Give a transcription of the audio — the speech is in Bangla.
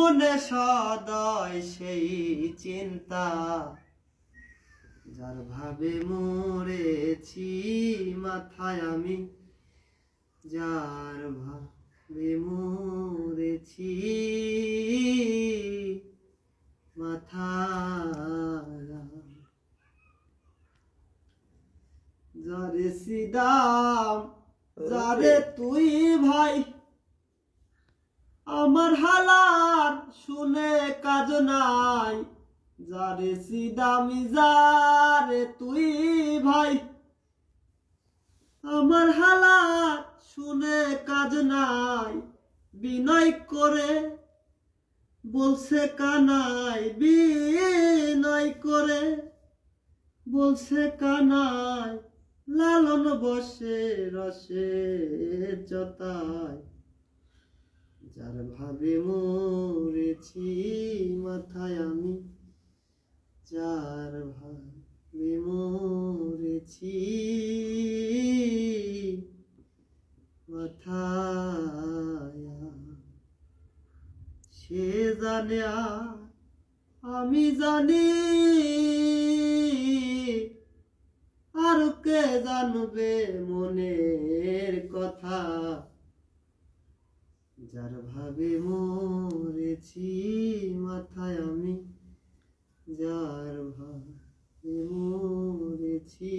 মনে সদয় সেই চিন্তা, যার ভাবে মরেছি মাথায় আমি, যার ভাবে মরেছি মাথায়। যারে সিদাম যারে তুই ভাই, আমার হালার শুনে কাজ নাই। যারে সিদামি যারে তুই ভাই, আমার হালার শুনে কাজ নাই। বিনয় করে বলছে কানাই, বিনয় করে বলছে কানাই, লালন বসে রসে জতায়। যার ভাবে মরেছি মাথায় আমি, যার ভাবে মরেছি মাথায়। সে জানে আমি জানি, আর কে জানবে মনের কথা। যার ভাবে মরেছি মাথায় আমি, যার ভাবে মরেছি।